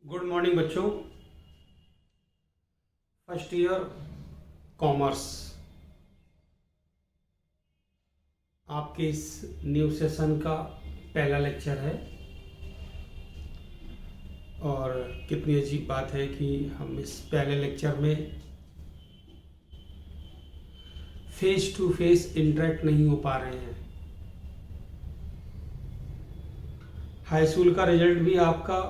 Good morning बच्चों। First year commerce आपके इस न्यू सेशन का पहला लेक्चर है और कितनी अजीब बात है कि हम इस पहले लेक्चर में फेस टू फेस इंटरेक्ट नहीं हो पा रहे हैं। हाई स्कूल का रिजल्ट भी आपका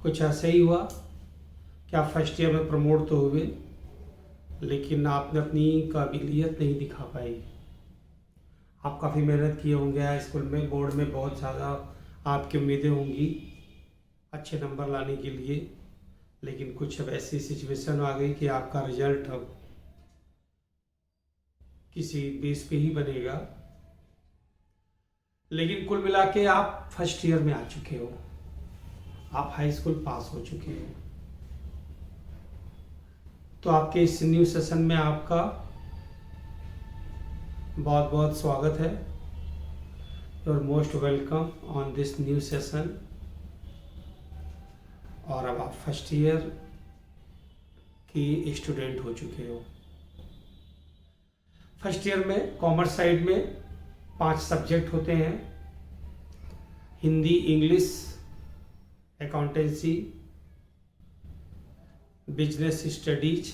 कुछ ऐसा ही हुआ कि आप फर्स्ट ईयर में प्रमोट तो हुए, लेकिन आपने अपनी काबिलियत नहीं दिखा पाई। आप काफ़ी मेहनत किए होंगे हाई स्कूल में, बोर्ड में बहुत ज़्यादा आपकी उम्मीदें होंगी अच्छे नंबर लाने के लिए, लेकिन कुछ अब ऐसी सिचुएशन आ गई कि आपका रिजल्ट अब किसी बेस पे ही बनेगा। लेकिन कुल मिला के आप फर्स्ट ईयर में आ चुके हो, आप हाई स्कूल पास हो चुके हो। तो आपके इस न्यू सेशन में आपका बहुत बहुत स्वागत है। You are most welcome on this new session. और अब आप फर्स्ट ईयर की स्टूडेंट हो चुके हो। फर्स्ट ईयर में कॉमर्स साइड में 5 सब्जेक्ट होते हैं: Hindi, English, accountancy, business studies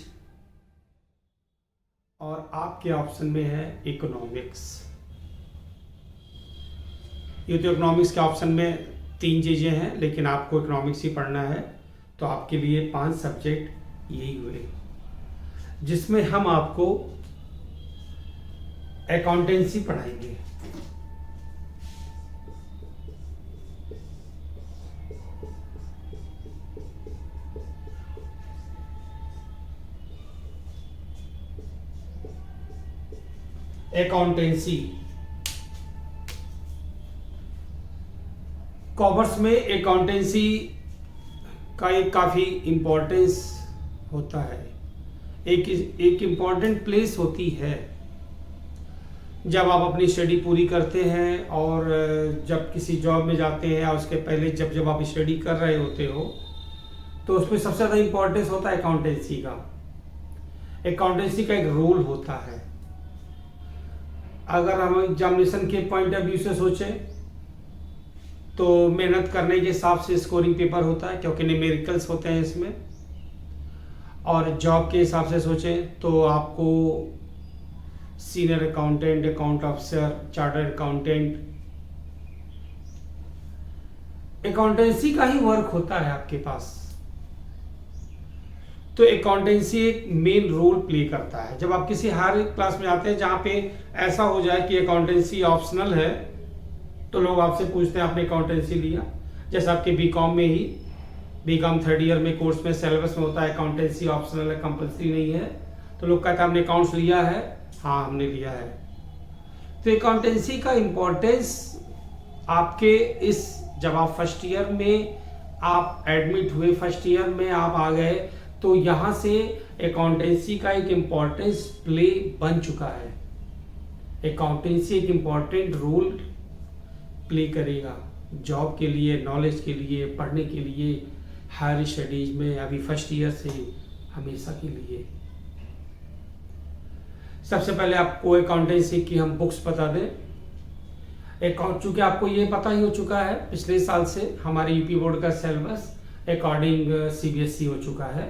और आपके ऑप्शन में है इकोनॉमिक्स। ये तो इकोनॉमिक्स के ऑप्शन में 3 चीज़ें हैं, लेकिन आपको इकोनॉमिक्स ही पढ़ना है, तो आपके लिए 5 सब्जेक्ट यही हुए, जिसमें हम आपको अकाउंटेंसी पढ़ाएंगे। अकाउंटेंसी कॉमर्स में अकाउंटेंसी का एक काफ़ी इम्पोर्टेंस होता है, एक इम्पॉर्टेंट प्लेस होती है। जब आप अपनी स्टडी पूरी करते हैं और जब किसी जॉब में जाते हैं या उसके पहले जब आप स्टडी कर रहे होते हो, तो उसमें सबसे ज़्यादा इम्पोर्टेंस होता है अकाउंटेंसी का। अकाउंटेंसी का एक रोल होता है। अगर हम एग्जामिनेशन के पॉइंट ऑफ व्यू से सोचें तो मेहनत करने के हिसाब से स्कोरिंग पेपर होता है, क्योंकि न्यूमेरिकल्स होते हैं इसमें। और जॉब के हिसाब से सोचें तो आपको senior accountant, account officer, chartered accountant, accountancy का ही वर्क होता है आपके पास। तो अकाउंटेंसी एक मेन रोल प्ले करता है। जब आप किसी हायर क्लास में आते हैं जहाँ पे ऐसा हो जाए कि अकाउंटेंसी ऑप्शनल है, तो लोग आपसे पूछते हैं आपने अकाउंटेंसी लिया। जैसे आपके बीकॉम में ही, बीकॉम 3rd ईयर में कोर्स में सिलेबस में होता है अकाउंटेंसी ऑप्शनल है, कंपल्सरी नहीं है। तो लोग कहते हैं आपने अकाउंट्स लिया है? हाँ, हमने लिया है। तो अकाउंटेंसी का इम्पोर्टेंस आपके इस, जब आप फर्स्ट ईयर में आप एडमिट हुए, फर्स्ट ईयर में आप आ गए, तो यहाँ से अकाउंटेंसी का एक इम्पॉर्टेंस प्ले बन चुका है। अकाउंटेंसी एक इम्पॉर्टेंट रोल प्ले करेगा जॉब के लिए, नॉलेज के लिए, पढ़ने के लिए, हायर स्टडीज में, अभी फर्स्ट ईयर से हमेशा के लिए। सबसे पहले आपको अकाउंटेंसी की हम बुक्स बता दें। चूँकि आपको ये पता ही हो चुका है, पिछले साल से हमारे यूपी बोर्ड का सिलेबस अकॉर्डिंग सीबीएसई हो चुका है।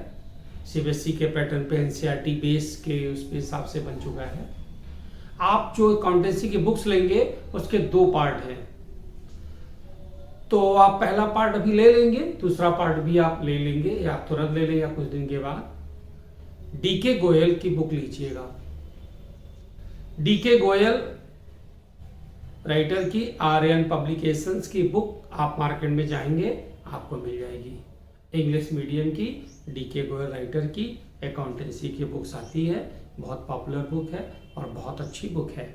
सीबीएसई के पैटर्न पे एनसीईआरटी बेस के उस हिसाब से बन चुका है। आप जो अकाउंटेंसी की बुक्स लेंगे उसके 2 पार्ट हैं, तो आप पहला पार्ट अभी ले लेंगे, दूसरा पार्ट भी आप ले लेंगे, या तुरंत ले लें या कुछ दिन के बाद। डीके गोयल की बुक लीजिएगा। डीके गोयल राइटर की आर्यन पब्लिकेशंस की बुक आप मार्केट में जाएंगे आपको मिल जाएगी। इंग्लिश मीडियम की डीके गोयल राइटर की अकाउंटेंसी की बुक्स आती है, बहुत पॉपुलर बुक है और बहुत अच्छी बुक है,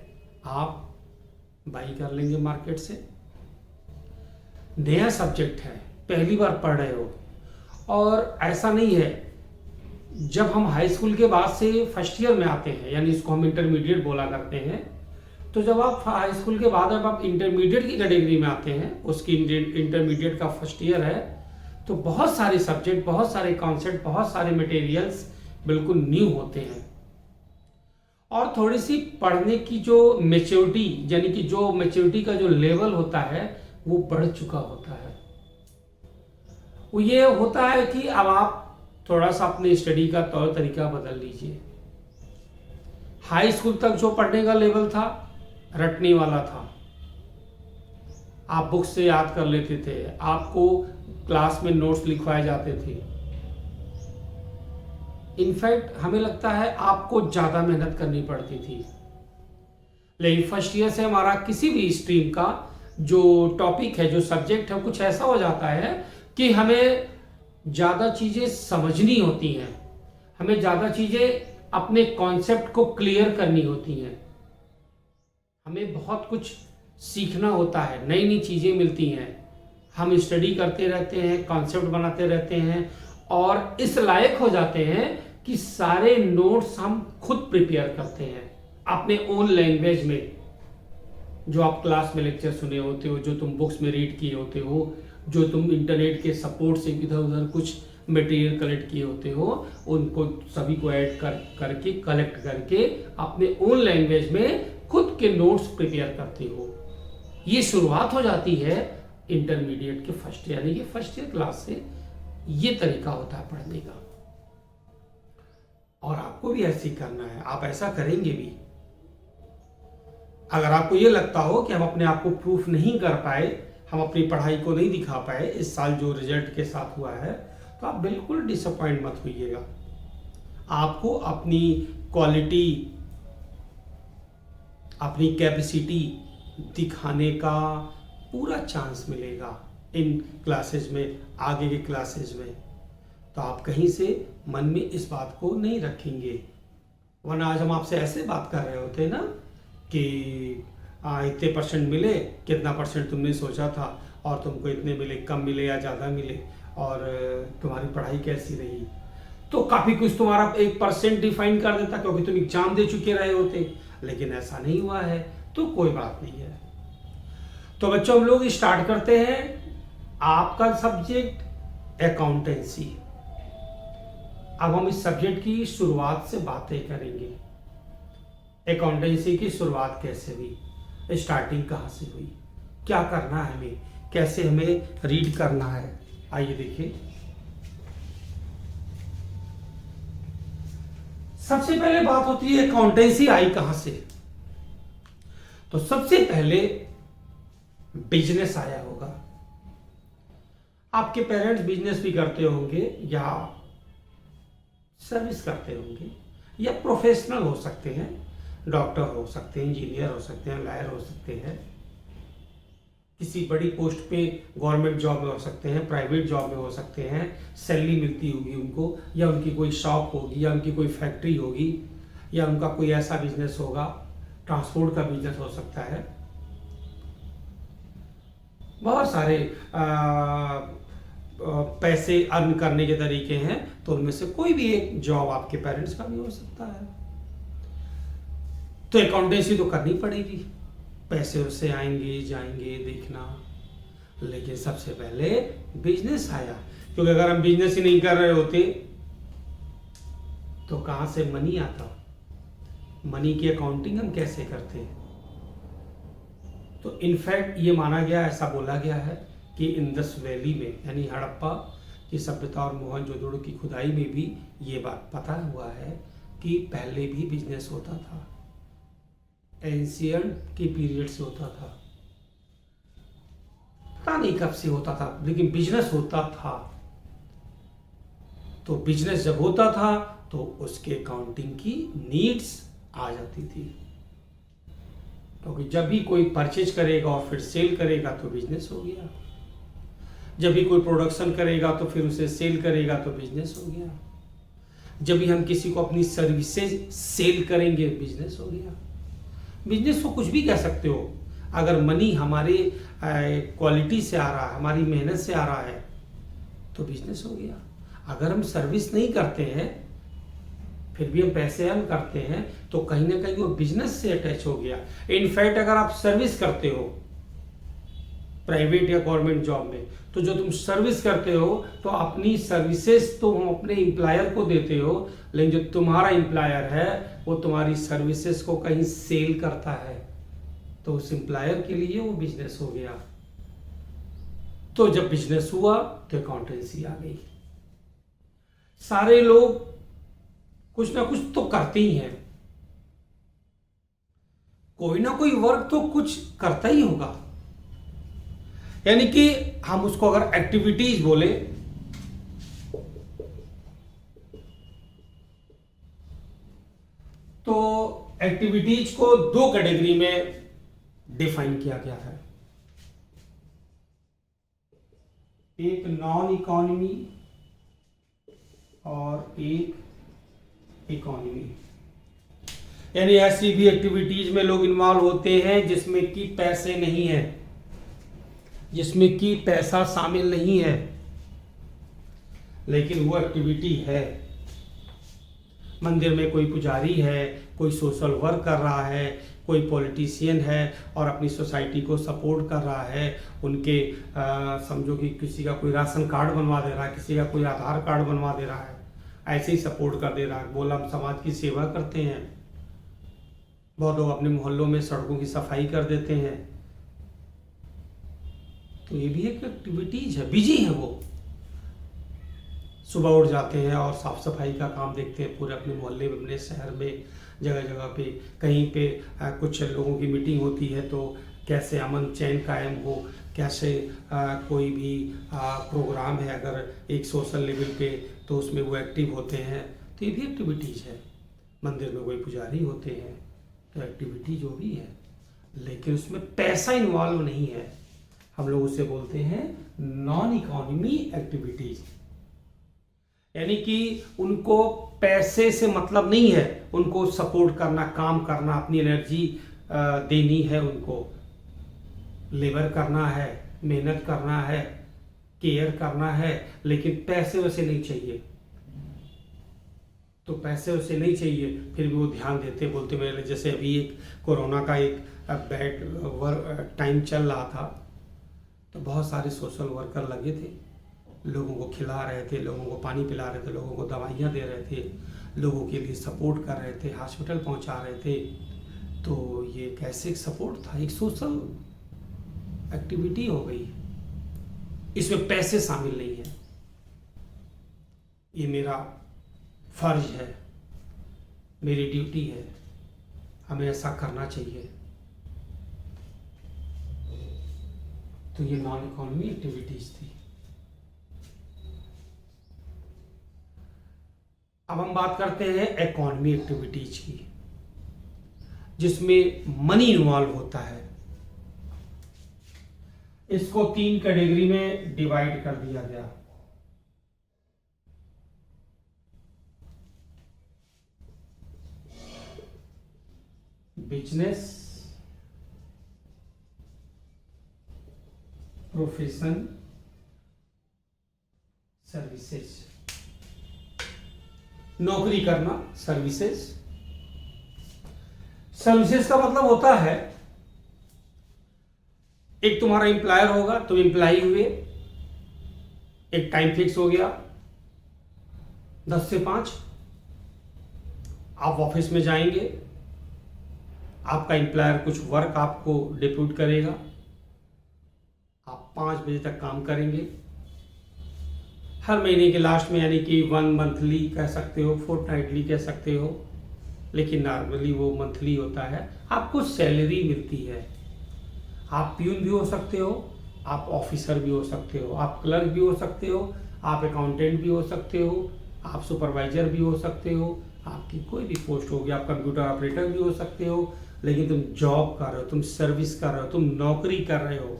आप बाई कर लेंगे मार्केट से। नया सब्जेक्ट है, पहली बार पढ़ रहे हो, और ऐसा नहीं है, जब हम हाई स्कूल के बाद से फर्स्ट ईयर में आते हैं, यानी इसको हम इंटरमीडिएट बोला करते हैं, तो जब आप हाई स्कूल के बाद जब आप इंटरमीडिएट की कैटेगरी में आते हैं, उसकी इंटरमीडिएट का फर्स्ट ईयर है, तो बहुत सारे सब्जेक्ट, बहुत सारे कॉन्सेप्ट, बहुत सारे मटेरियल्स बिल्कुल न्यू होते हैं। और थोड़ी सी पढ़ने की जो मेच्योरिटी, यानी कि जो मेच्योरिटी का जो लेवल होता है वो बढ़ चुका होता है। वो ये होता है कि अब आप थोड़ा सा अपने स्टडी का तौर तरीका बदल लीजिए। हाई स्कूल तक जो पढ़ने का लेवल था रटने वाला था, आप बुक से याद कर लेते थे, आपको क्लास में नोट्स लिखवाए जाते थे। इनफैक्ट हमें लगता है आपको ज्यादा मेहनत करनी पड़ती थी। लेकिन फर्स्ट ईयर से हमारा किसी भी स्ट्रीम का जो टॉपिक है, जो सब्जेक्ट है, कुछ ऐसा हो जाता है कि हमें ज्यादा चीजें समझनी होती हैं, हमें ज्यादा चीजें अपने कॉन्सेप्ट को क्लियर करनी होती हैं, हमें बहुत कुछ सीखना होता है, नई नई चीजें मिलती हैं। हम स्टडी करते रहते हैं, कॉन्सेप्ट बनाते रहते हैं और इस लायक हो जाते हैं कि सारे नोट्स हम खुद प्रिपेयर करते हैं अपने ओन लैंग्वेज में। जो आप क्लास में लेक्चर सुने होते हो, जो तुम बुक्स में रीड किए होते हो, जो तुम इंटरनेट के सपोर्ट से इधर उधर कुछ मटेरियल कलेक्ट किए होते हो, उनको सभी को ऐड करके कलेक्ट करके अपने ओन लैंग्वेज में खुद के नोट्स प्रिपेयर करते हो। ये शुरुआत हो जाती है इंटरमीडिएट के फर्स्ट ईयर, यानी कि फर्स्ट ईयर क्लास से। ये तरीका होता है पढ़ने का और आपको भी ऐसे ही करना है। आप ऐसा करेंगे भी। अगर आपको ये लगता हो कि हम अपने आप को प्रूफ नहीं कर पाए, हम अपनी पढ़ाई को नहीं दिखा पाए इस साल जो रिजल्ट के साथ हुआ है, तो आप बिल्कुल डिसअपॉइंट मत होइएगा। आपको अपनी क्वालिटी, अपनी कैपेसिटी दिखाने का पूरा चांस मिलेगा इन क्लासेज में, आगे के क्लासेज में। तो आप कहीं से मन में इस बात को नहीं रखेंगे। वरना आज हम आपसे ऐसे बात कर रहे होते ना कि इतने परसेंट मिले, कितना परसेंट तुमने सोचा था और तुमको इतने मिले, कम मिले या ज़्यादा मिले, और तुम्हारी पढ़ाई कैसी रही। तो काफ़ी कुछ तुम्हारा 1% डिफाइन कर देता, क्योंकि तुम एग्जाम दे चुके रहे होते। लेकिन ऐसा नहीं हुआ है तो कोई बात नहीं है। तो बच्चों, हम लोग स्टार्ट करते हैं। आपका सब्जेक्ट अकाउंटेंसी। अब हम इस सब्जेक्ट की शुरुआत से बातें करेंगे। अकाउंटेंसी की शुरुआत कैसे हुई, स्टार्टिंग कहाँ से हुई, क्या करना है हमें, कैसे हमें रीड करना है। आइए देखिए। सबसे पहले बात होती है अकाउंटेंसी आई कहां से। तो सबसे पहले बिजनेस आया होगा। आपके पेरेंट्स बिजनेस भी करते होंगे या सर्विस करते होंगे या प्रोफेशनल हो सकते हैं, डॉक्टर हो सकते हैं, इंजीनियर हो सकते हैं, लॉयर हो सकते हैं, किसी बड़ी पोस्ट पे गवर्नमेंट जॉब में हो सकते हैं, प्राइवेट जॉब में हो सकते हैं, सैलरी मिलती होगी उनको, या उनकी कोई शॉप होगी, या उनकी कोई फैक्ट्री होगी, या उनका कोई ऐसा बिजनेस होगा, ट्रांसपोर्ट का बिजनेस हो सकता है। बहुत सारे पैसे अर्न करने के तरीके हैं, तो उनमें से कोई भी एक जॉब आपके पेरेंट्स का भी हो सकता है। तो अकाउंटेंसी तो करनी पड़ेगी, पैसे उससे आएंगे जाएंगे देखना। लेकिन सबसे पहले बिजनेस आया, क्योंकि अगर हम बिजनेस ही नहीं कर रहे होते तो कहां से मनी आता, मनी की अकाउंटिंग हम कैसे करते हैं। तो इनफैक्ट ये माना गया, ऐसा बोला गया है कि इंडस वैली में, यानी हड़प्पा की सभ्यता और मोहनजोदड़ो की खुदाई में भी ये बात पता हुआ है कि पहले भी बिजनेस होता था, एंशियंट के पीरियड से होता था। पता नहीं कब से होता था, लेकिन बिजनेस होता था। तो बिजनेस जब होता था तो उसके अकाउंटिंग की नीड्स आ जाती थी, क्योंकि जब भी कोई परचेज करेगा और फिर सेल करेगा तो बिजनेस हो गया। जब भी कोई प्रोडक्शन करेगा तो फिर उसे सेल करेगा तो बिजनेस हो गया। जब भी हम किसी को अपनी सर्विसेज सेल करेंगे, बिजनेस हो गया। बिजनेस को कुछ भी कह सकते हो। अगर मनी हमारे क्वालिटी से आ रहा है, हमारी मेहनत से आ रहा है, तो बिजनेस हो गया। अगर हम सर्विस नहीं करते हैं फिर भी हम पैसे अर्न करते हैं, तो कहीं ना कहीं वो बिजनेस से अटैच हो गया। इनफैक्ट अगर आप सर्विस करते हो प्राइवेट या गवर्नमेंट जॉब में। तो जो तुम सर्विस करते हो तो अपनी सर्विसेज तो हम अपने एम्प्लॉयर को देते हो, लेकिन जो तुम्हारा एम्प्लॉयर है वो तुम्हारी सर्विसेज को कहीं सेल करता है, तो उस एम्प्लॉयर के लिए वो बिजनेस हो गया। तो जब बिजनेस हुआ तो अकाउंटेंसी आ गई। सारे लोग कुछ ना कुछ तो करते ही हैं, कोई ना कोई वर्क तो कुछ करता ही होगा। यानी कि हम उसको अगर एक्टिविटीज बोले तो एक्टिविटीज को दो कैटेगरी में डिफाइन किया गया है, एक नॉन इकोनॉमी और एक इकोनॉमी। यानी ऐसी भी एक्टिविटीज में लोग इन्वॉल्व होते हैं जिसमें कि पैसे नहीं है, जिसमें कि पैसा शामिल नहीं है, लेकिन वो एक्टिविटी है। मंदिर में कोई पुजारी है, कोई सोशल वर्क कर रहा है, कोई पॉलिटिशियन है और अपनी सोसाइटी को सपोर्ट कर रहा है। उनके समझो कि किसी का कोई राशन कार्ड बनवा दे रहा है, किसी का कोई आधार कार्ड बनवा दे रहा है, ऐसे ही सपोर्ट कर दे रहा है। बोला हम समाज की सेवा करते हैं। बहुत लोग अपने मोहल्लों में सड़कों की सफाई कर देते हैं, तो ये भी एक एक्टिविटीज है, बिजी है वो। सुबह उठ जाते हैं और साफ सफाई का काम देखते हैं पूरे अपने मोहल्ले में, अपने शहर में, जगह जगह पे। कहीं पे कुछ लोगों की मीटिंग होती है तो कैसे अमन चैन कायम हो, कैसे कोई भी प्रोग्राम है अगर एक सोशल लेवल पे तो उसमें वो एक्टिव होते हैं, तो ये भी एक्टिविटीज़ है। मंदिर में कोई पुजारी होते हैं तो एक्टिविटी जो भी है, लेकिन उसमें पैसा इन्वॉल्व नहीं है। हम लोग उसे बोलते हैं नॉन इकोनॉमी एक्टिविटीज। यानी कि उनको पैसे से मतलब नहीं है, उनको सपोर्ट करना, काम करना, अपनी एनर्जी देनी है, उनको लेबर करना है, मेहनत करना है, केयर करना है, लेकिन पैसे वैसे नहीं चाहिए। तो पैसे वैसे नहीं चाहिए, फिर भी वो ध्यान देते, बोलते मेरे जैसे अभी एक कोरोना का एक बैड टाइम चल रहा था, तो बहुत सारे सोशल वर्कर लगे थे, लोगों को खिला रहे थे, लोगों को पानी पिला रहे थे, लोगों को दवाइयाँ दे रहे थे, लोगों के लिए सपोर्ट कर रहे थे, हॉस्पिटल पहुंचा रहे थे। तो ये कैसे सपोर्ट था, एक सोशल एक्टिविटी हो गई, इसमें पैसे शामिल नहीं है। ये मेरा फर्ज है, मेरी ड्यूटी है, हमें ऐसा करना चाहिए। तो ये नॉन इकोनॉमी एक्टिविटीज थी। अब हम बात करते हैं इकोनॉमी एक्टिविटीज की, जिसमें मनी इन्वॉल्व होता है। इसको 3 कैटेगरी में डिवाइड कर दिया गया। Business, profession, services. नौकरी करना, सर्विसेज। सर्विसेज का मतलब होता है एक तुम्हारा एम्प्लॉयर होगा, तुम एम्प्लॉय हुए, एक टाइम फिक्स हो गया 10 से 5, आप ऑफिस में जाएंगे, आपका एम्प्लॉयर कुछ वर्क आपको डिप्यूट करेगा, आप 5 बजे तक काम करेंगे। हर महीने के लास्ट में, यानी कि 1 मंथली कह सकते हो, फोर्टनाइटली कह सकते हो, लेकिन नॉर्मली वो मंथली होता है, आपको सैलरी मिलती है। आप प्यून भी हो सकते हो, आप ऑफिसर भी हो सकते हो, आप क्लर्क भी हो सकते हो, आप अकाउंटेंट भी हो सकते हो, आप सुपरवाइजर भी हो सकते हो, आपकी कोई भी पोस्ट होगी, आप कंप्यूटर ऑपरेटर भी हो सकते हो, लेकिन तुम जॉब कर रहे हो, तुम सर्विस कर रहे हो, तुम नौकरी कर रहे हो।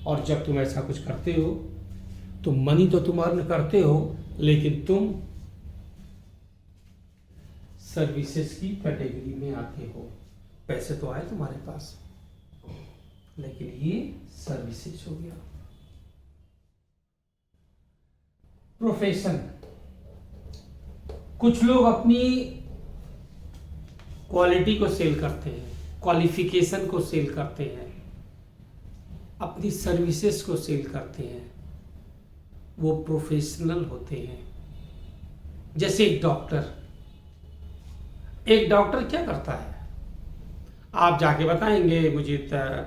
और जब तुम ऐसा कुछ करते हो तो मनी तो तुम अर्न करते हो, लेकिन तुम सर्विसेज की कैटेगरी में आते हो। पैसे तो आए तुम्हारे पास, लेकिन ये सर्विसेज हो गया। प्रोफेशन, कुछ लोग अपनी क्वालिटी को सेल करते हैं, क्वालिफिकेशन को सेल करते हैं। अपनी सर्विसेज को सेल करते हैं, वो प्रोफेशनल होते हैं। जैसे एक डॉक्टर क्या करता है, आप जाके बताएंगे मुझे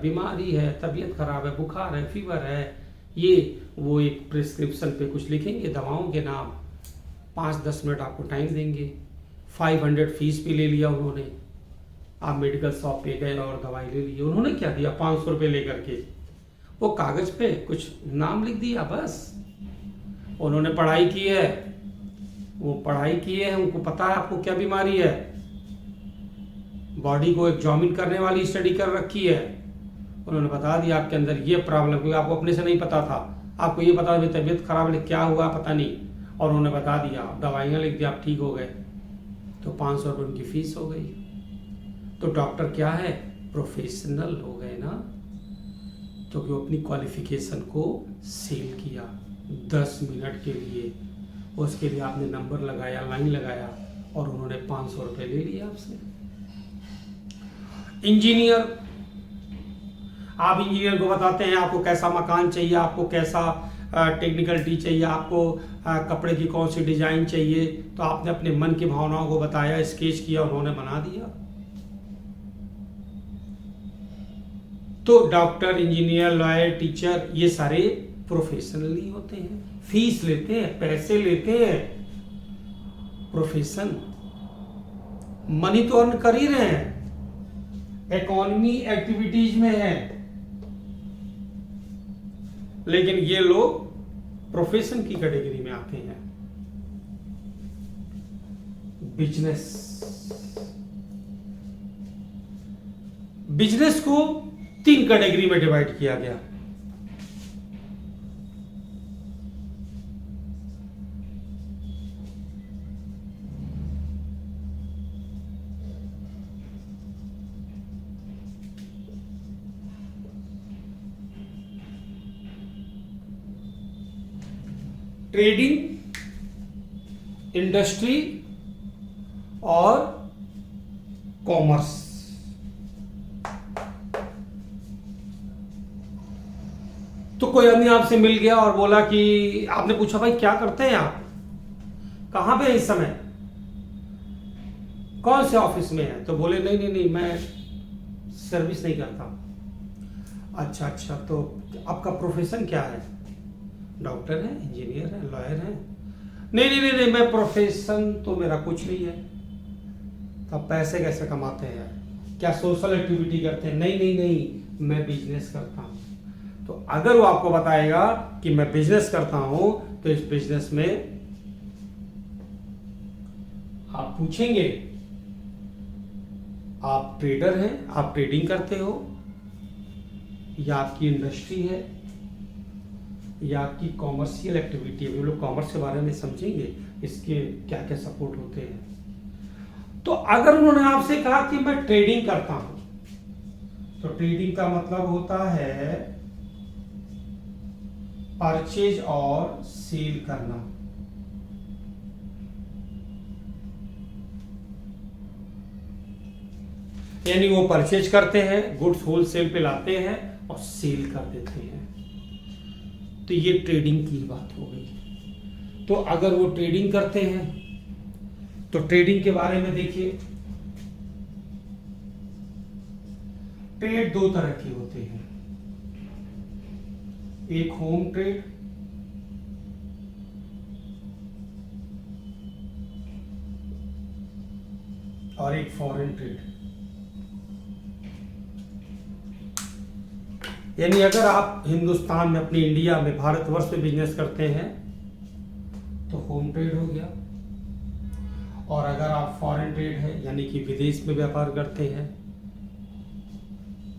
बीमारी है, तबीयत खराब है, बुखार है, फीवर है, ये वो एक प्रिस्क्रिप्शन पे कुछ लिखेंगे दवाओं के नाम, 5-10 मिनट आपको टाइम देंगे, 500 फीस भी ले लिया उन्होंने। आप मेडिकल शॉप पे गए और दवाई ले ली, उन्होंने क्या दिया, 500 रुपये लेकर के वो कागज पे कुछ नाम लिख दिया बस। उन्होंने पढ़ाई की है, वो पढ़ाई की है, उनको पता है आपको क्या बीमारी है, बॉडी को एग्जामिन करने वाली स्टडी कर रखी है, उन्होंने बता दिया आपके अंदर ये प्रॉब्लम, क्योंकि आपको अपने से नहीं पता था, आपको ये पता था तबीयत खराब है, क्या हुआ पता नहीं, और उन्होंने बता दिया, दवाइयाँ लिख दिया, आप ठीक हो गए, तो 500 रुपये उनकी फीस हो गई। तो डॉक्टर क्या है, प्रोफेशनल हो गए ना, क्योंकि वो अपनी क्वालिफिकेशन को सेल किया 10 मिनट के लिए, उसके लिए आपने नंबर लगाया, लाइन लगाया, और उन्होंने 500 रुपये ले लिया आपसे। इंजीनियर, आप इंजीनियर को बताते हैं आपको कैसा मकान चाहिए, आपको कैसा टेक्निकलिटी चाहिए, आपको कपड़े की कौन सी डिजाइन चाहिए, तो आपने अपने मन की भावनाओं को बताया, स्केच किया, उन्होंने बना दिया। तो डॉक्टर, इंजीनियर, लॉयर, टीचर, ये सारे प्रोफेशनली होते हैं, फीस लेते हैं, पैसे लेते हैं, प्रोफेशन, मनी तो अर्न कर ही रहे हैं, इकोनॉमी एक्टिविटीज में है, लेकिन ये लोग प्रोफेशन की कैटेगरी में आते हैं। बिजनेस को 3 कैटेगरी में डिवाइड किया गया। ट्रेडिंग, इंडस्ट्री और कॉमर्स। तो कोई आदमी आपसे मिल गया और बोला कि आपने पूछा भाई क्या करते हैं आप, कहां पे हैं इस समय, कौन से ऑफिस में है, तो बोले नहीं नहीं नहीं मैं सर्विस नहीं करता। अच्छा, तो आपका प्रोफेशन क्या है, डॉक्टर है, इंजीनियर है, लॉयर है, नहीं, मैं प्रोफेशन तो मेरा कुछ नहीं है। तो पैसे कैसे कमाते हैं, क्या सोशल एक्टिविटी करते हैं, नहीं मैं बिजनेस करता हूं। तो अगर वो आपको बताएगा कि मैं बिजनेस करता हूं, तो इस बिजनेस में आप पूछेंगे आप ट्रेडर हैं, आप ट्रेडिंग करते हो, या आपकी इंडस्ट्री है, या आपकी कॉमर्शियल एक्टिविटी है। हम लोग कॉमर्स के बारे में समझेंगे, इसके क्या क्या सपोर्ट होते हैं। तो अगर उन्होंने आपसे कहा कि मैं ट्रेडिंग करता हूं, तो ट्रेडिंग का मतलब होता है परचेज और सेल करना। यानी वो परचेज करते हैं, गुड्स होलसेल पे लाते हैं और सेल कर देते हैं। तो ये ट्रेडिंग की बात हो गई। तो अगर वो ट्रेडिंग करते हैं, तो ट्रेडिंग के बारे में देखिए, ट्रेड 2 तरह के होते हैं, एक होम ट्रेड और एक फॉरेन ट्रेड। यानी अगर आप हिंदुस्तान में, अपनी इंडिया में, भारतवर्ष में बिजनेस करते हैं तो होम ट्रेड हो गया, और अगर आप फॉरेन ट्रेड है यानी कि विदेश में व्यापार करते हैं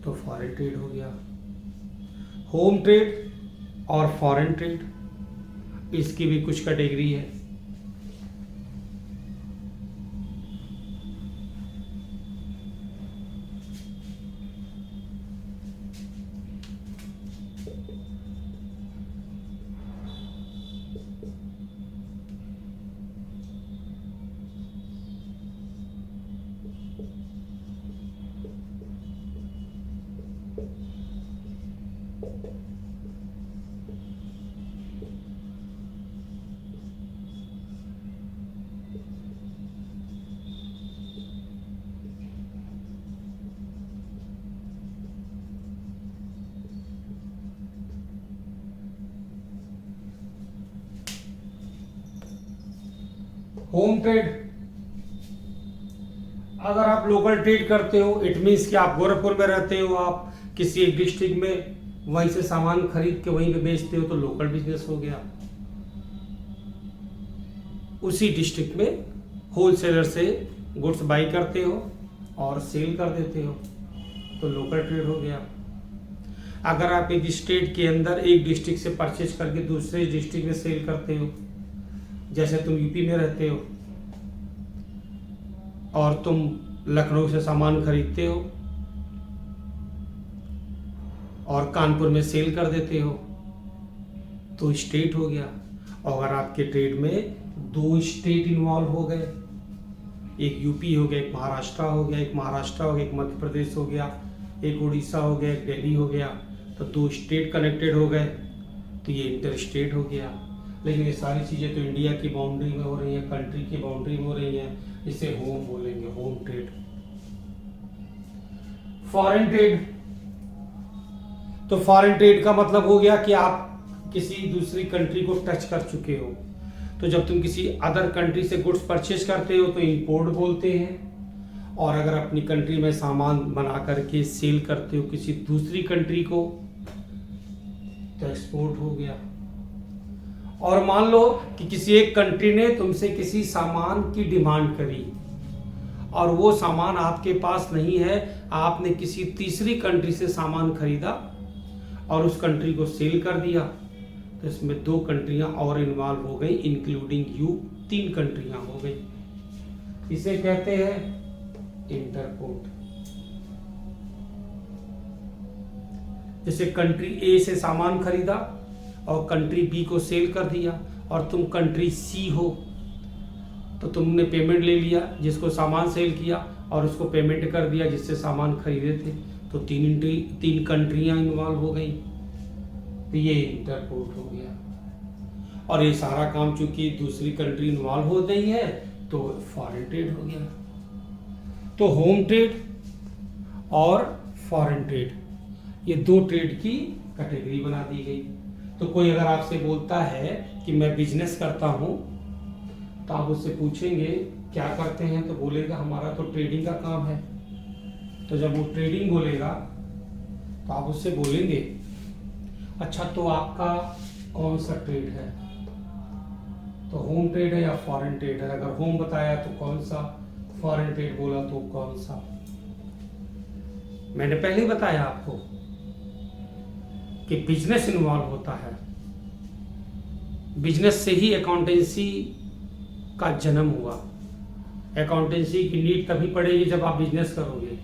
तो फॉरेन ट्रेड हो गया। होम ट्रेड और फॉरेन ट्रेड, इसकी भी कुछ कैटेगरी है। होम ट्रेड, अगर आप लोकल ट्रेड करते हो इट मीन्स कि आप गोरखपुर में रहते हो, आप किसी एक डिस्ट्रिक्ट में वहीं से सामान खरीद के वहीं पे बेचते हो तो लोकल बिजनेस हो गया। उसी डिस्ट्रिक्ट में होलसेलर से गुड्स बाई करते हो और सेल कर देते हो तो लोकल ट्रेड हो गया। अगर आप एक स्टेट के अंदर एक डिस्ट्रिक्ट से परचेज करके दूसरे डिस्ट्रिक्ट में सेल करते हो, जैसे तुम यूपी में रहते हो और तुम लखनऊ से सामान खरीदते हो और कानपुर में सेल कर देते हो तो स्टेट हो गया। और अगर आपके ट्रेड में 2 स्टेट इन्वॉल्व हो गए, एक यूपी हो गया, एक महाराष्ट्र हो गया, एक महाराष्ट्र हो गया, एक मध्य प्रदेश हो गया, एक उड़ीसा हो गया, एक दिल्ली हो गया, तो 2 स्टेट कनेक्टेड हो गए तो ये इंटर स्टेट हो गया। लेकिन ये सारी चीज़ें तो इंडिया की बाउंड्री में हो रही हैं, कंट्री की बाउंड्री में हो रही हैं, इसे होम बोलेंगे, होम ट्रेड। फॉरेन ट्रेड, तो फॉरेन ट्रेड का मतलब हो गया कि आप किसी दूसरी कंट्री को टच कर चुके हो। तो जब तुम किसी अदर कंट्री से गुड्स परचेज करते हो तो इंपोर्ट बोलते हैं, और अगर अपनी कंट्री में सामान बना करके सेल करते हो किसी दूसरी कंट्री को तो एक्सपोर्ट हो गया। और मान लो कि किसी एक कंट्री ने तुमसे किसी सामान की डिमांड करी और वो सामान आपके पास नहीं है, आपने किसी तीसरी कंट्री से सामान खरीदा और उस कंट्री को सेल कर दिया, तो इसमें 2 कंट्रियां और इन्वॉल्व हो गई इंक्लूडिंग यू, 3 कंट्रियां हो गई। इसे कहते हैं इंटरपोर्ट। जैसे कंट्री ए से सामान खरीदा और कंट्री बी को सेल कर दिया, और तुम कंट्री सी हो तो तुमने पेमेंट ले लिया जिसको सामान सेल किया और उसको पेमेंट कर दिया जिससे सामान खरीदे थे, तो 3 कंट्रियां इन्वॉल्व हो गई, तो ये इंटरपोर्ट हो गया। और ये सारा काम चूंकि दूसरी कंट्री इन्वॉल्व हो गई है तो फॉरेन ट्रेड हो गया। तो होम ट्रेड और फॉरेन ट्रेड, ये 2 ट्रेड की कैटेगरी बना दी गई। तो कोई अगर आपसे बोलता है कि मैं बिजनेस करता हूं, तो आप उससे पूछेंगे क्या करते हैं, तो बोलेगा हमारा तो ट्रेडिंग का काम है। तो जब वो ट्रेडिंग बोलेगा तो आप उससे बोलेंगे अच्छा तो आपका कौन सा ट्रेड है, तो होम ट्रेड है या फॉरेन ट्रेड है। अगर होम बताया तो कौन सा, फॉरेन ट्रेड बोला तो कौन सा। मैंने पहले ही बताया आपको कि बिजनेस इन्वॉल्व होता है, बिजनेस से ही अकाउंटेंसी का जन्म हुआ। अकाउंटेंसी की नीड तभी पड़ेगी जब आप बिजनेस करोगे।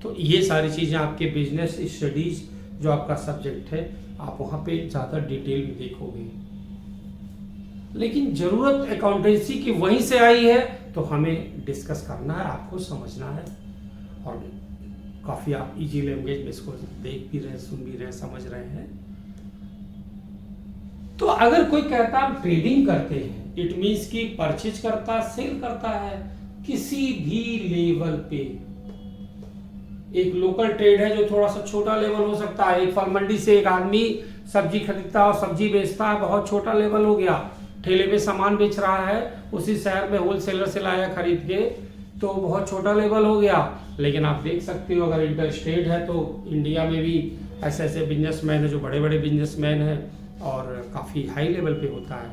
तो ये सारी चीजें आपके बिजनेस स्टडीज जो आपका सब्जेक्ट है, आप वहां पे ज्यादा डिटेल में देखोगे। लेकिन जरूरत अकाउंटेंसी की वहीं से आई है तो हमें डिस्कस करना है, आपको समझना है, और काफी आप इजी लैंग्वेज में इसको देख भी रहे, सुन भी रहे, समझ रहे हैं। तो अगर कोई कहता हम ट्रेडिंग करते हैं, इट मीन्स कि परचेज करता, सेल करता है किसी भी लेवल पे। एक लोकल ट्रेड है जो थोड़ा सा छोटा लेवल हो सकता है, एक फल मंडी से एक आदमी सब्जी खरीदता और सब्जी बेचता है, बहुत छोटा लेवल हो गया। ठेले पे सामान बेच रहा है, उसी शहर में होलसेलर से लाया खरीद के, तो बहुत छोटा लेवल हो गया। लेकिन आप देख सकते हो अगर इंटर स्टेट है तो इंडिया में भी ऐसे ऐसे बिजनेसमैन है जो बड़े बड़े बिजनेसमैन हैं और काफ़ी हाई लेवल पे होता है।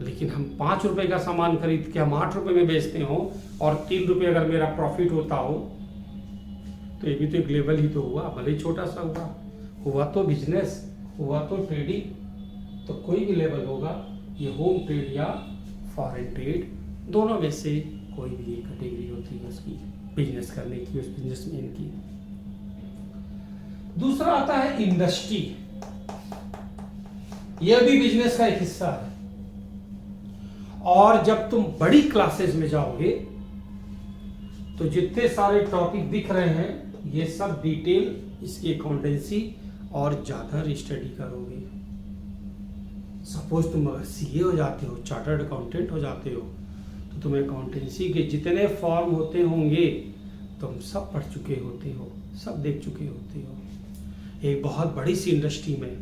लेकिन हम 5 रुपए का सामान खरीद के हम 8 रुपए में बेचते हो और 3 रुपए अगर मेरा प्रॉफिट होता हो, तो ये भी तो एक लेवल ही तो हुआ, भले ही छोटा सा हुआ तो बिजनेस, हुआ तो ट्रेडिंग। तो कोई भी लेवल होगा, ये होम ट्रेड या फॉरेन ट्रेड, दोनों में से कोई भी एक कैटेगरी होती है उसकी, बिजनेस करने की, उस बिजनेसमैन की। दूसरा आता है इंडस्ट्री। यह भी बिजनेस का एक हिस्सा है। और जब तुम बड़ी क्लासेस में जाओगे तो जितने सारे टॉपिक दिख रहे हैं ये सब डिटेल इसकी अकाउंटेंसी और ज़्यादा स्टडी करोगे। सपोज तुम अगर सीए हो जाते हो, चार्टर्ड अकाउंटेंट हो जाते हो, तो तुम्हें अकाउंटेंसी के जितने फॉर्म होते होंगे तुम सब पढ़ चुके होते हो, सब देख चुके होते हो। एक बहुत बड़ी सी इंडस्ट्री में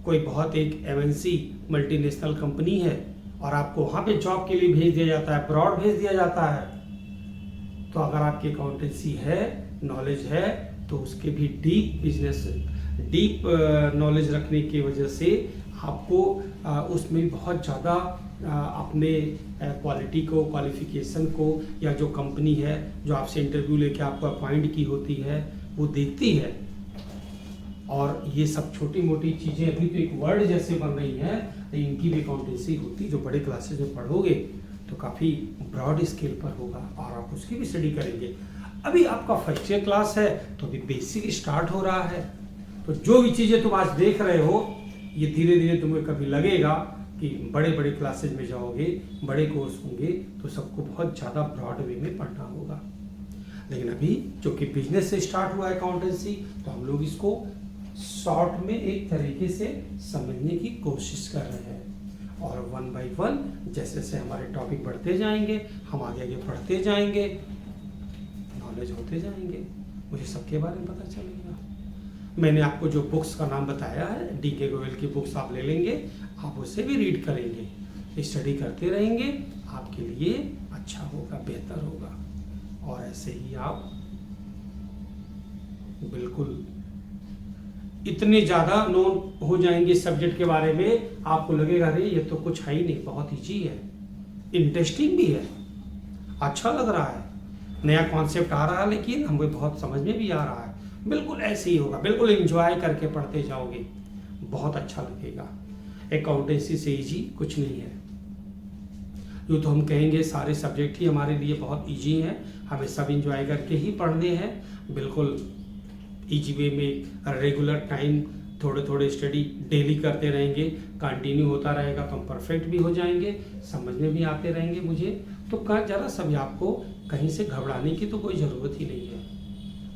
कोई बहुत एक एमएनसी मल्टीनेशनल कंपनी है और आपको वहाँ पे जॉब के लिए भेज दिया जाता है, अब्रॉड भेज दिया जाता है, तो अगर आपकी अकाउंटेंसी है, नॉलेज है, तो उसके भी डीप बिजनेस, डीप नॉलेज रखने की वजह से आपको उसमें बहुत ज़्यादा अपने क्वालिटी को, क्वालिफिकेशन को, या जो कंपनी है जो आपसे इंटरव्यू लेके आपको अपॉइंट की होती है वो देखती है। और ये सब छोटी मोटी चीज़ें अभी तो एक वर्ड जैसे बन रही हैं, इनकी भी अकाउंटेंसी होती, जो बड़े क्लासेज में पढ़ोगे तो काफ़ी ब्रॉड स्केल पर होगा और आप उसकी भी स्टडी करेंगे। अभी आपका फर्स्ट ईयर क्लास है तो अभी बेसिक स्टार्ट हो रहा है, तो जो भी चीज़ें तुम आज देख रहे हो ये धीरे धीरे तुम्हें कभी लगेगा कि बड़े बड़े क्लासेज में जाओगे, बड़े कोर्स होंगे तो सबको बहुत ज़्यादा ब्रॉड वे में पढ़ना होगा। लेकिन अभी जो कि बिजनेस से स्टार्ट हुआ है अकाउंटेंसी, तो हम लोग इसको शॉर्ट में एक तरीके से समझने की कोशिश कर रहे हैं और वन बाय वन जैसे जैसे हमारे टॉपिक बढ़ते जाएंगे, हम आगे आगे बढ़ते जाएंगे, नॉलेज होते जाएंगे, मुझे सबके बारे में पता चलेगा। मैंने आपको जो बुक्स का नाम बताया है, डी के गोयल की बुक्स आप ले लेंगे, आप उसे भी रीड करेंगे, स्टडी करते रहेंगे, आपके लिए अच्छा होगा, बेहतर होगा। और ऐसे ही आप बिल्कुल इतने ज़्यादा नोन हो जाएंगे सब्जेक्ट के बारे में, आपको लगेगा अरे ये तो कुछ है ही नहीं, बहुत ईजी है, इंटरेस्टिंग भी है, अच्छा लग रहा है, नया कॉन्सेप्ट आ रहा है, लेकिन हमें बहुत समझ में भी आ रहा है। बिल्कुल ऐसे ही होगा, बिल्कुल एंजॉय करके पढ़ते जाओगे, बहुत अच्छा लगेगा। अकाउंटेंसी से ईजी कुछ नहीं है। यूँ तो हम कहेंगे सारे सब्जेक्ट ही हमारे लिए बहुत ईजी हैं, हमें सब एंजॉय करके ही पढ़ने हैं, बिल्कुल ईजी वे में रेगुलर टाइम थोड़े थोड़े स्टडी डेली करते रहेंगे, कंटिन्यू होता रहेगा तो हम परफेक्ट भी हो जाएंगे, समझ में भी आते रहेंगे। मुझे तो कहा जरा सभी आपको कहीं से घबराने की तो कोई ज़रूरत ही नहीं है,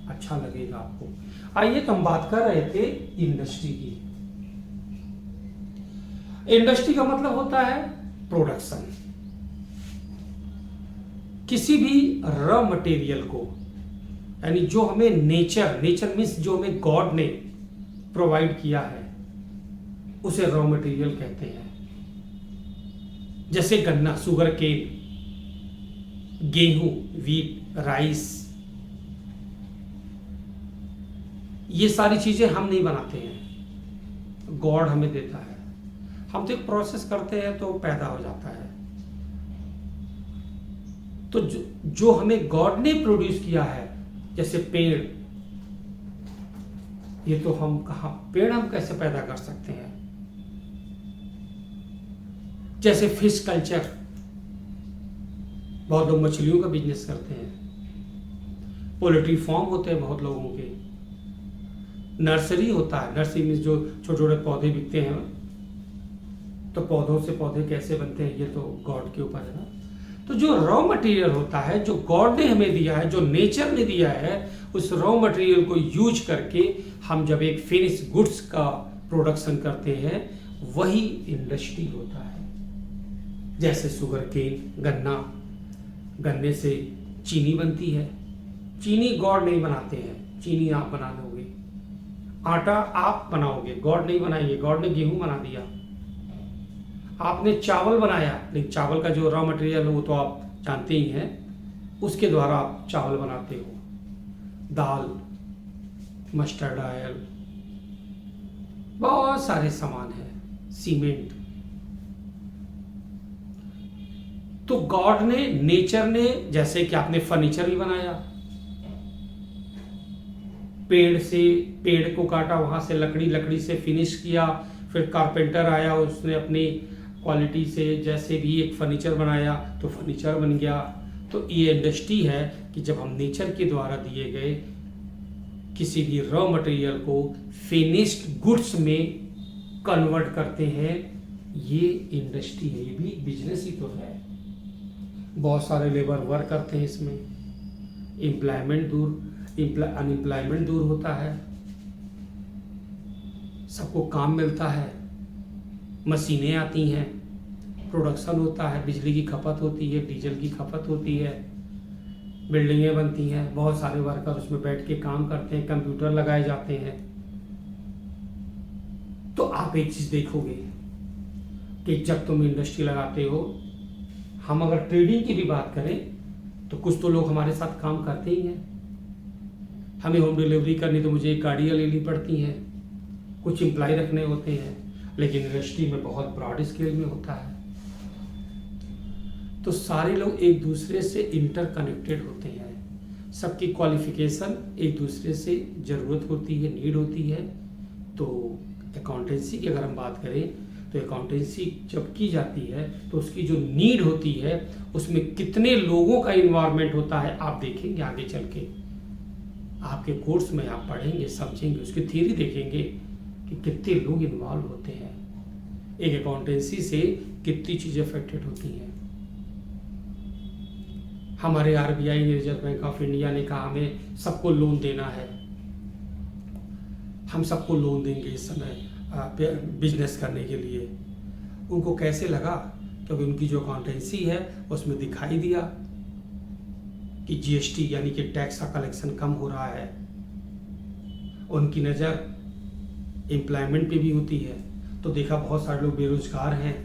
अच्छा लगेगा आपको। आइए तो हम बात कर रहे थे इंडस्ट्री की। इंडस्ट्री का मतलब होता है प्रोडक्शन। किसी भी रॉ मटेरियल को, यानी जो हमें नेचर मीन्स जो हमें गॉड ने प्रोवाइड किया है उसे रॉ मटेरियल कहते हैं। जैसे गन्ना, शुगर केन, गेहूं, वीट, राइस, ये सारी चीजें हम नहीं बनाते हैं, गॉड हमें देता है, हम तो एक प्रोसेस करते हैं तो पैदा हो जाता है। तो जो हमें गॉड ने प्रोड्यूस किया है, जैसे पेड़, ये तो हम कहा पेड़ हम कैसे पैदा कर सकते हैं। जैसे फिश कल्चर, बहुत लोग मछलियों का बिजनेस करते हैं, पोल्ट्री फार्म होते हैं बहुत लोगों के, नर्सरी होता है, नर्सरी में जो छोटे छोटे पौधे बिकते हैं, तो पौधों से पौधे कैसे बनते हैं ये तो गॉड के ऊपर है ना। तो जो रॉ मटेरियल होता है, जो गॉड ने हमें दिया है, जो नेचर ने दिया है, उस रॉ मटेरियल को यूज करके हम जब एक फिनिश गुड्स का प्रोडक्शन करते हैं, वही इंडस्ट्री होता है। जैसे शुगर केन, गन्ना, गन्ने से चीनी बनती है, चीनी गॉड नहीं बनाते हैं, चीनी आप बना लोगे, आटा आप बनाओगे, गॉड नहीं बनाएंगे, गॉड ने गेहूं बना दिया। आपने चावल बनाया, लेकिन चावल का जो रॉ मटेरियल है वो तो आप जानते ही हैं, उसके द्वारा आप चावल बनाते हो। दाल, मस्टर्ड ऑयल, बहुत सारे सामान हैं, सीमेंट। तो गॉड ने, नेचर ने, जैसे कि आपने फर्नीचर भी बनाया, पेड़ को काटा, वहां से लकड़ी से फिनिश किया, फिर कारपेंटर आया, उसने अपनी क्वालिटी से जैसे भी एक फर्नीचर बनाया तो फर्नीचर बन गया। तो ये इंडस्ट्री है कि जब हम नेचर के द्वारा दिए गए किसी भी रॉ मटेरियल को फिनिश्ड गुड्स में कन्वर्ट करते हैं, ये इंडस्ट्री है, ये भी बिजनेस ही तो है। बहुत सारे लेबर वर्क करते हैं इसमें, एम्प्लॉयमेंट दूर, अनएम्प्लॉयमेंट दूर होता है, सबको काम मिलता है, मशीनें आती हैं, प्रोडक्शन होता है, बिजली की खपत होती है, डीजल की खपत होती है, बिल्डिंगें बनती हैं, बहुत सारे वर्कर उसमें बैठ के काम करते हैं, कंप्यूटर लगाए जाते हैं। तो आप एक चीज देखोगे कि जब तुम इंडस्ट्री लगाते हो, हम अगर ट्रेडिंग की भी बात करें तो कुछ तो लोग हमारे साथ काम करते ही हैं। हमें होम डिलीवरी करनी तो मुझे एक गाड़ियाँ लेनी पड़ती हैं, कुछ एम्प्लॉय रखने होते हैं, लेकिन इंडस्ट्री में बहुत ब्रॉड स्केल में होता है। तो सारे लोग एक दूसरे से इंटरकनेक्टेड होते हैं, सबकी क्वालिफिकेशन एक दूसरे से ज़रूरत होती है, नीड होती है। तो अकाउंटेंसी की अगर हम बात करें तो अकाउंटेंसी जब की जाती है तो उसकी जो नीड होती है उसमें कितने लोगों का इन्वॉल्वमेंट होता है आप देखेंगे आगे चल के। आपके कोर्स में आप पढ़ेंगे, समझेंगे, उसकी थ्योरी देखेंगे कि कितने लोग इन्वॉल्व होते हैं, एक अकाउंटेंसी से कितनी चीज़ें अफेक्टेड होती हैं। हमारे आरबीआई ने, रिजर्व बैंक ऑफ इंडिया ने कहा हमें सबको लोन देना है, हम सबको लोन देंगे इस समय बिजनेस करने के लिए। उनको कैसे लगा? क्योंकि उनकी जो अकाउंटेंसी है उसमें दिखाई दिया कि जीएसटी यानी कि टैक्स का कलेक्शन कम हो रहा है। उनकी नज़र एम्प्लॉयमेंट पे भी होती है, तो देखा बहुत सारे लोग बेरोजगार हैं,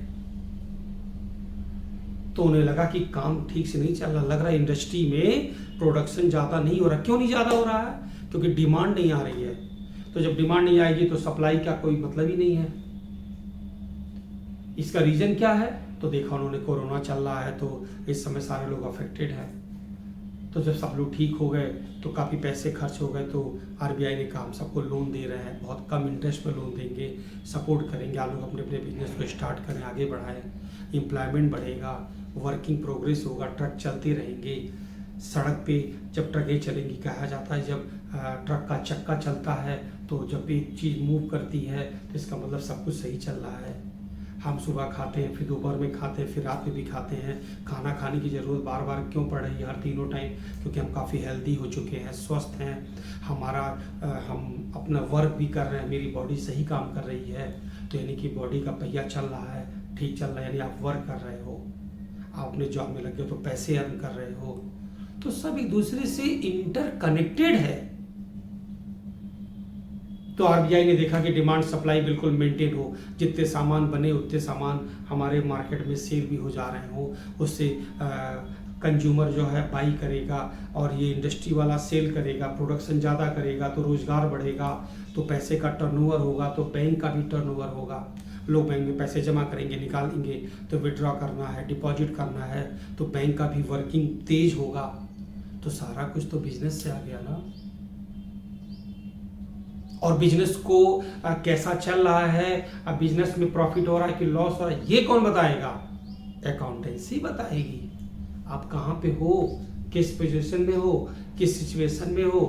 तो उन्हें लगा कि काम ठीक से नहीं चल रहा, लग रहा है इंडस्ट्री में प्रोडक्शन ज़्यादा नहीं हो रहा। क्यों नहीं ज़्यादा हो रहा है? क्योंकि डिमांड नहीं आ रही है। तो जब डिमांड नहीं आएगी तो सप्लाई का कोई मतलब ही नहीं है। इसका रीज़न क्या है? तो देखा उन्होंने कोरोना चल रहा है तो इस समय सारे लोग अफेक्टेड हैं। तो जब सब लोग ठीक हो गए तो काफ़ी पैसे खर्च हो गए, तो आरबीआई ने कहा हम सबको लोन दे रहे हैं, बहुत कम इंटरेस्ट पर लोन देंगे, सपोर्ट करेंगे, आप लोग अपने अपने बिजनेस को स्टार्ट करें, आगे बढ़ाएं, एम्प्लॉयमेंट बढ़ेगा, वर्किंग प्रोग्रेस होगा, ट्रक चलते रहेंगे। सड़क पे जब ट्रकें चलेंगी, कहा जाता है जब ट्रक का चक्का चलता है तो जब एक चीज़ मूव करती है तो इसका मतलब सब कुछ सही चल रहा है। हम सुबह खाते हैं, फिर दोपहर में खाते हैं, फिर रात में भी खाते हैं। खाना खाने की ज़रूरत बार बार क्यों पड़ रही है हर तीनों टाइम? क्योंकि हम काफ़ी हेल्दी हो चुके हैं, स्वस्थ हैं, हम अपना वर्क भी कर रहे हैं, मेरी बॉडी सही काम कर रही है। तो यानी कि बॉडी का पहिया चल रहा है, ठीक चल रहा है, यानी आप वर्क कर रहे हो, आप अपने जॉब में लगे हो तो पैसे अर्न कर रहे हो। तो सब एक दूसरे से इंटरकनेक्टेड है। तो आरबीआई ने देखा कि डिमांड सप्लाई बिल्कुल मेंटेन हो, जितने सामान बने उतने सामान हमारे मार्केट में सेल भी हो जा रहे हो, उससे कंज्यूमर जो है बाई करेगा और ये इंडस्ट्री वाला सेल करेगा, प्रोडक्शन ज़्यादा करेगा तो रोज़गार बढ़ेगा, तो पैसे का टर्नओवर होगा, तो बैंक का भी टर्नओवर होगा। लोग बैंक में पैसे जमा करेंगे, निकालेंगे, तो विड्रॉ करना है, डिपॉजिट करना है, तो बैंक का भी वर्किंग तेज होगा। तो सारा कुछ तो बिजनेस से आ गया ना। और बिजनेस को कैसा चल रहा है, बिजनेस में प्रॉफिट हो रहा है कि लॉस हो रहा है, ये कौन बताएगा? अकाउंटेंसी बताएगी। आप कहाँ पे हो, किस पोजीशन में हो, किस सिचुएशन में हो,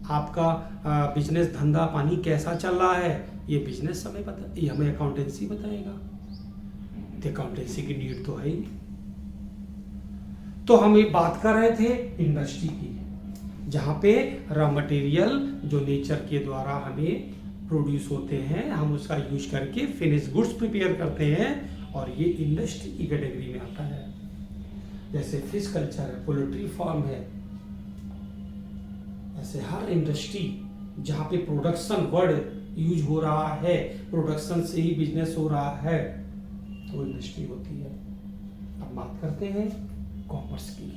आपका बिजनेस धंधा पानी कैसा चल रहा है, ये बिजनेस ये हमें अकाउंटेंसी बताएगा। तो अकाउंटेंसी की नीड तो है ही। तो हम ये बात कर रहे थे इंडस्ट्री की, जहाँ पे रॉ मटेरियल जो नेचर के द्वारा हमें प्रोड्यूस होते हैं, हम उसका यूज करके फिनिश गुड्स प्रिपेयर करते हैं, और ये इंडस्ट्री की कैटेगरी में आता है। जैसे फिश कल्चर है, पोल्ट्री फार्म है, ऐसे हर इंडस्ट्री जहाँ पे प्रोडक्शन वर्ड यूज हो रहा है, प्रोडक्शन से ही बिजनेस हो रहा है, तो इंडस्ट्री होती है। अब बात करते हैं कॉमर्स की।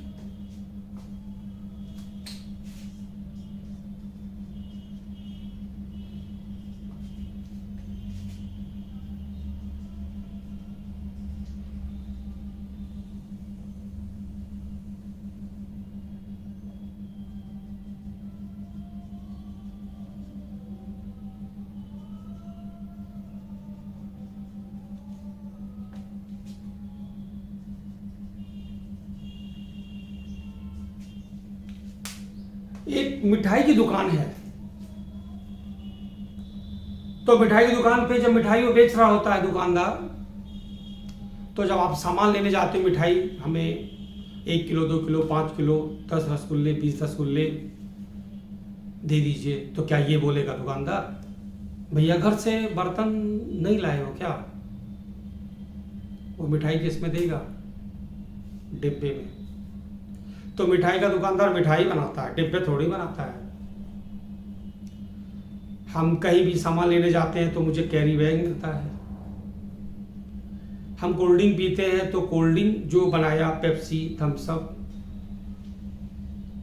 एक मिठाई की दुकान है, तो मिठाई की दुकान पे जब मिठाई वो बेच रहा होता है दुकानदार, तो जब आप सामान लेने जाते हो मिठाई, हमें 1 किलो 2 किलो 5 किलो 10 रसगुल्ले 20 रसगुल्ले दे दीजिए। तो क्या ये बोलेगा दुकानदार, भैया घर से बर्तन नहीं लाए हो क्या? वो मिठाई किस में देगा? डिब्बे में। तो मिठाई का दुकानदार मिठाई बनाता है, डिब्बे थोड़ी बनाता है। हम कहीं भी सामान लेने जाते हैं तो मुझे कैरी बैग मिलता है। हम कोल्ड ड्रिंक पीते हैं तो कोल्ड ड्रिंक जो बनाया, पेप्सी, थम्स अप,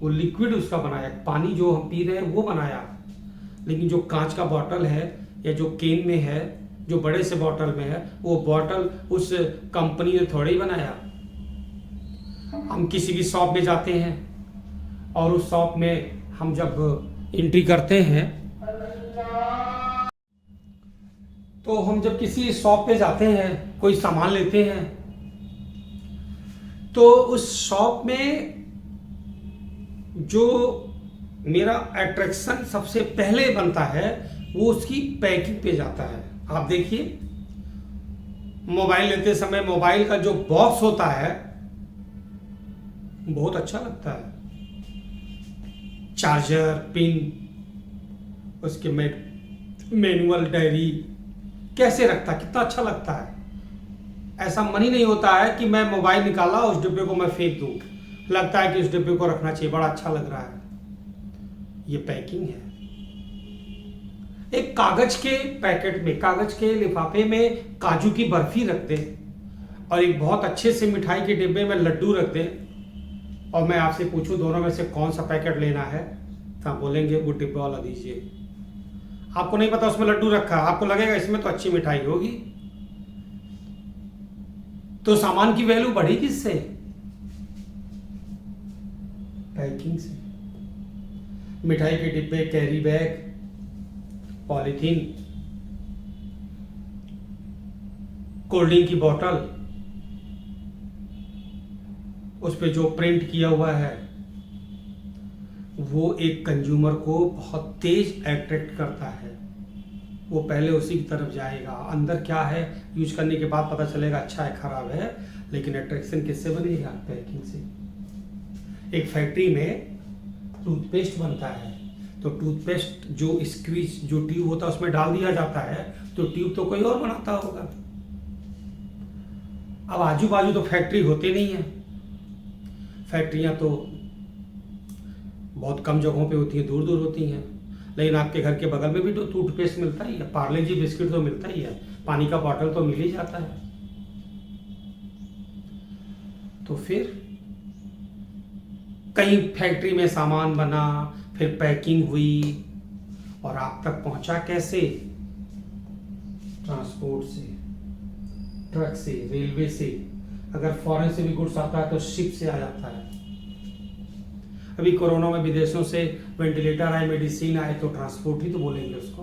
वो लिक्विड उसका बनाया। पानी जो हम पी रहे हैं वो बनाया। लेकिन जो कांच का बॉटल है या जो केन में है, जो बड़े से बॉटल में है, वो बॉटल उस कंपनी ने थोड़ा ही बनाया। हम किसी भी शॉप में जाते हैं और उस शॉप में हम जब एंट्री करते हैं, तो हम जब किसी शॉप पे जाते हैं, कोई सामान लेते हैं, तो उस शॉप में जो मेरा अट्रैक्शन सबसे पहले बनता है वो उसकी पैकिंग पे जाता है। आप देखिए, मोबाइल लेते समय मोबाइल का जो बॉक्स होता है बहुत अच्छा लगता है। चार्जर, पिन, उसके मैनुअल, डायरी कैसे रखता, कितना अच्छा लगता है। ऐसा मन ही नहीं होता है कि मैं मोबाइल निकाला उस डिब्बे को मैं फेंक दूं। लगता है कि उस डिब्बे को रखना चाहिए, बड़ा अच्छा लग रहा है। ये पैकिंग है। एक कागज के पैकेट में, कागज के लिफाफे में काजू की बर्फी रख दे और एक बहुत अच्छे से मिठाई के डिब्बे में लड्डू रख दे, और मैं आपसे पूछूं दोनों में से कौन सा पैकेट लेना है, तो आप बोलेंगे वो डिब्बा वाला दीजिए। आपको नहीं पता उसमें लड्डू रखा है, आपको लगेगा इसमें तो अच्छी मिठाई होगी। तो सामान की वैल्यू बढ़ी किससे? पैकिंग से। मिठाई के डिब्बे, carry bag, polythene, cold drink की बोतल, उस पे जो प्रिंट किया हुआ है वो एक कंज्यूमर को बहुत तेज अट्रैक्ट करता है। वो पहले उसी की तरफ जाएगा। अंदर क्या है यूज करने के बाद पता चलेगा अच्छा है खराब है, लेकिन अट्रैक्शन किससे बनेगा? पैकिंग से। एक फैक्ट्री में टूथपेस्ट बनता है, तो टूथपेस्ट जो स्क्वीज जो ट्यूब होता है उसमें डाल दिया जाता है, तो ट्यूब तो कोई और बनाता होगा। अब आजू बाजू तो फैक्ट्री होते नहीं है। फैक्ट्रियां तो बहुत कम जगहों पे होती हैं, दूर दूर होती हैं। लेकिन आपके घर के बगल में भी तो टूथपेस्ट मिलता ही है, पार्ले जी बिस्किट तो मिलता ही है, पानी का बॉटल तो मिल ही जाता है। तो फिर कहीं फैक्ट्री में सामान बना, फिर पैकिंग हुई और आप तक पहुंचा कैसे? ट्रांसपोर्ट से, ट्रक से, रेलवे से। अगर फॉरेन से भी गुड्स आता है तो शिप से आ जाता है। अभी कोरोना में विदेशों से वेंटिलेटर आए, मेडिसिन आए, तो ट्रांसपोर्ट ही तो बोलेंगे उसको।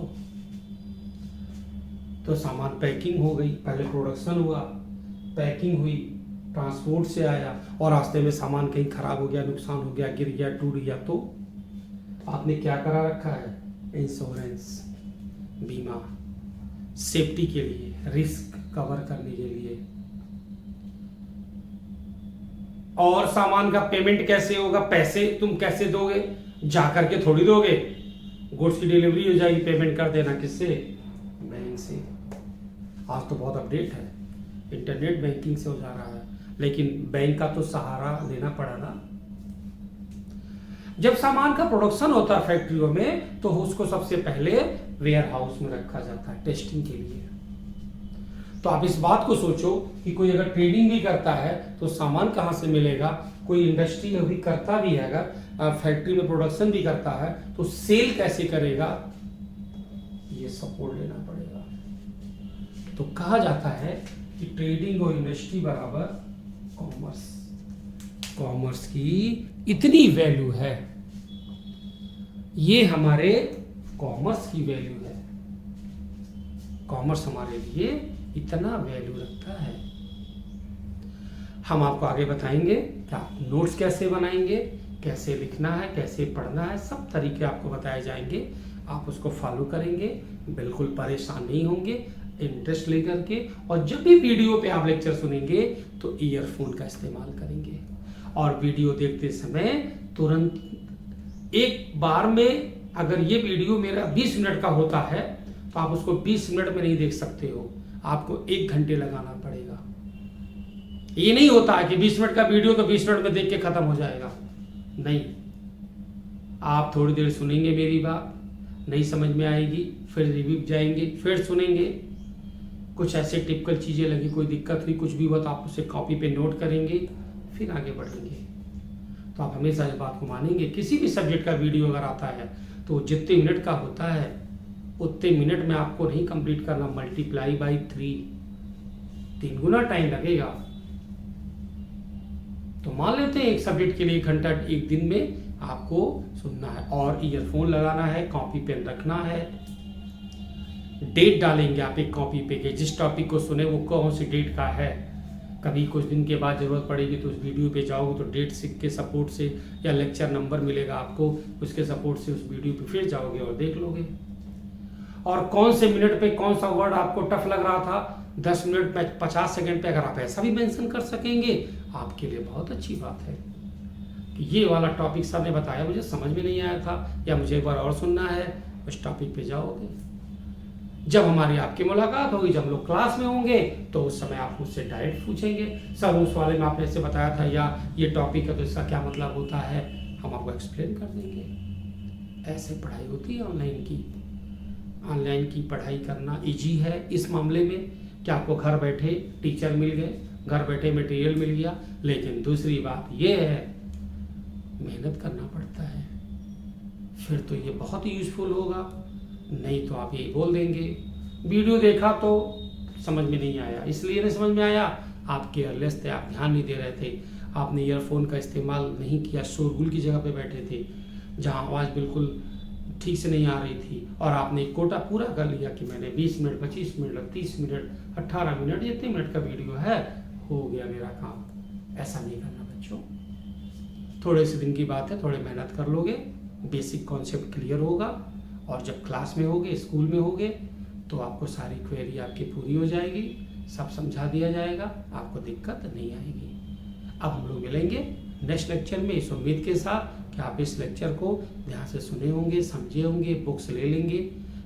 तो सामान पैकिंग हो गई, पहले प्रोडक्शन हुआ, पैकिंग हुई, ट्रांसपोर्ट से आया, और रास्ते में सामान कहीं खराब हो गया, नुकसान हो गया, गिर गया, टूट गया, तो आपने क्या करा रखा है? इंश्योरेंस, बीमा, सेफ्टी के लिए, रिस्क कवर करने के लिए। और सामान का पेमेंट कैसे होगा? पैसे तुम कैसे दोगे? जा करके थोड़ी दोगे। गुड्स की डिलीवरी हो जाएगी, पेमेंट कर देना किससे? बैंक से। आज तो बहुत अपडेट है, इंटरनेट बैंकिंग से हो जा रहा है, लेकिन बैंक का तो सहारा लेना पड़ा ना। जब सामान का प्रोडक्शन होता है फैक्ट्रियों में, तो उसको सबसे पहले वेयर हाउस में रखा जाता है टेस्टिंग के लिए। तो आप इस बात को सोचो कि कोई अगर ट्रेडिंग भी करता है तो सामान कहाँ से मिलेगा? कोई इंडस्ट्री अभी करता भी है, अगर फैक्ट्री में प्रोडक्शन भी करता है तो सेल कैसे करेगा? ये सपोर्ट लेना पड़ेगा। तो कहा जाता है कि ट्रेडिंग और इंडस्ट्री बराबर कॉमर्स। कॉमर्स की इतनी वैल्यू है, ये हमारे कॉमर्स की वैल्यू है। कॉमर्स हमारे लिए इतना वैल्यू रखता है। हम आपको आगे बताएंगे कि आप नोट्स कैसे बनाएंगे, कैसे लिखना है, कैसे पढ़ना है, सब तरीके आपको बताए जाएंगे। आप उसको फॉलो करेंगे, बिल्कुल परेशान नहीं होंगे, इंटरेस्ट लेकर के। और जब भी वीडियो पे आप लेक्चर सुनेंगे तो ईयरफोन का इस्तेमाल करेंगे, और वीडियो देखते समय तुरंत एक बार में अगर ये वीडियो मेरा 20 मिनट का होता है तो आप उसको 20 मिनट में नहीं देख सकते हो, आपको 1 घंटे लगाना पड़ेगा। ये नहीं होता है कि 20 मिनट का वीडियो तो 20 मिनट में देख के खत्म हो जाएगा, नहीं। आप थोड़ी देर सुनेंगे मेरी बात, नहीं समझ में आएगी, फिर रिव्यू जाएंगे, फिर सुनेंगे, कुछ ऐसे टिपिकल चीज़ें लगी, कोई दिक्कत हुई, कुछ भी हुआ तो आप उसे कॉपी पे नोट करेंगे, फिर आगे बढ़ेंगे। तो आप हमेशा इस बात को मानेंगे, किसी भी सब्जेक्ट का वीडियो अगर आता है तो जितने मिनट का होता है उतने मिनट में आपको नहीं कंप्लीट करना, मल्टीप्लाई बाई 3 गुना टाइम लगेगा। तो मान लेते हैं एक सब्जेक्ट के लिए 1 घंटा एक दिन में आपको सुनना है, और ईयरफोन लगाना है, कॉपी पेन रखना है, डेट डालेंगे आप एक कॉपी पे कि जिस टॉपिक को सुने वो कौन सी डेट का है। कभी कुछ दिन के बाद ज़रूरत पड़ेगी तो उस वीडियो पे जाओगे तो डेट के सपोर्ट से या लेक्चर नंबर मिलेगा आपको, उसके सपोर्ट से उस वीडियो पे फिर जाओगे और देख लोगे। और कौन से मिनट पे कौन सा वर्ड आपको टफ लग रहा था, 10 मिनट पे 50 सेकंड पे अगर आप ऐसा भी मेंशन कर सकेंगे आपके लिए बहुत अच्छी बात है कि ये वाला टॉपिक सर ने बताया मुझे समझ में नहीं आया था, या मुझे एक बार और सुनना है, उस टॉपिक पे जाओगे। जब हमारी आपकी मुलाकात होगी, जब हम लोग क्लास में होंगे तो उस समय आप मुझसे डायरेक्ट पूछेंगे, सर उस वाले में आपने ऐसे बताया था, या ये टॉपिक है तो इसका क्या मतलब होता है, हम आपको एक्सप्लेन कर देंगे। ऐसे पढ़ाई होती है ऑनलाइन की। ऑनलाइन की पढ़ाई करना इजी है इस मामले में कि आपको घर बैठे टीचर मिल गए, घर बैठे मटेरियल मिल गया, लेकिन दूसरी बात ये है मेहनत करना पड़ता है। फिर तो ये बहुत ही यूजफुल होगा, नहीं तो आप ये बोल देंगे वीडियो देखा तो समझ में नहीं आया, इसलिए नहीं समझ में आया, आप केयरलेस थे, आप ध्यान नहीं दे रहे थे, आपने ईयरफोन का इस्तेमाल नहीं किया, शोरगुल की जगह पे बैठे थे जहाँ आवाज़ बिल्कुल ठीक से नहीं आ रही थी, और आपने एक कोटा पूरा कर लिया कि मैंने 20 मिनट 25 मिनट 30 मिनट 18 मिनट जितने मिनट का वीडियो है हो गया मेरा काम। ऐसा नहीं करना बच्चों, थोड़े से दिन की बात है, थोड़े मेहनत कर लोगे, बेसिक कॉन्सेप्ट क्लियर होगा, और जब क्लास में होगे स्कूल में होगे तो आपको सारी क्वेरी आपकी पूरी हो जाएगी, सब समझा दिया जाएगा, आपको दिक्कत नहीं आएगी। अब हम लोग मिलेंगे नेक्स्ट लेक्चर में इस उम्मीद के साथ कि आप इस लेक्चर को ध्यान से सुने होंगे, समझे होंगे, बुक्स ले लेंगे,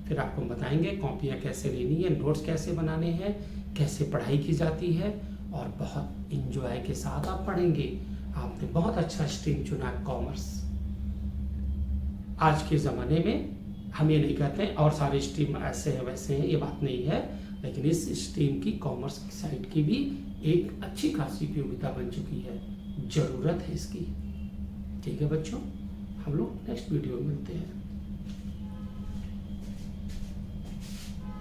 फिर आपको बताएंगे कॉपियाँ कैसे लेनी है, नोट्स कैसे बनाने हैं, कैसे पढ़ाई की जाती है, और बहुत इंजॉय के साथ आप पढ़ेंगे। आपने बहुत अच्छा स्ट्रीम चुना है कॉमर्स। आज के ज़माने में हम ये नहीं कहते हैं और सारे स्ट्रीम ऐसे हैं वैसे हैं, ये बात नहीं है, लेकिन इस स्ट्रीम की कॉमर्स साइड की भी एक अच्छी खासी उपयोगिता बन चुकी है, ज़रूरत है इसकी। ठीक है बच्चों, हम लोग नेक्स्ट वीडियो में मिलते हैं।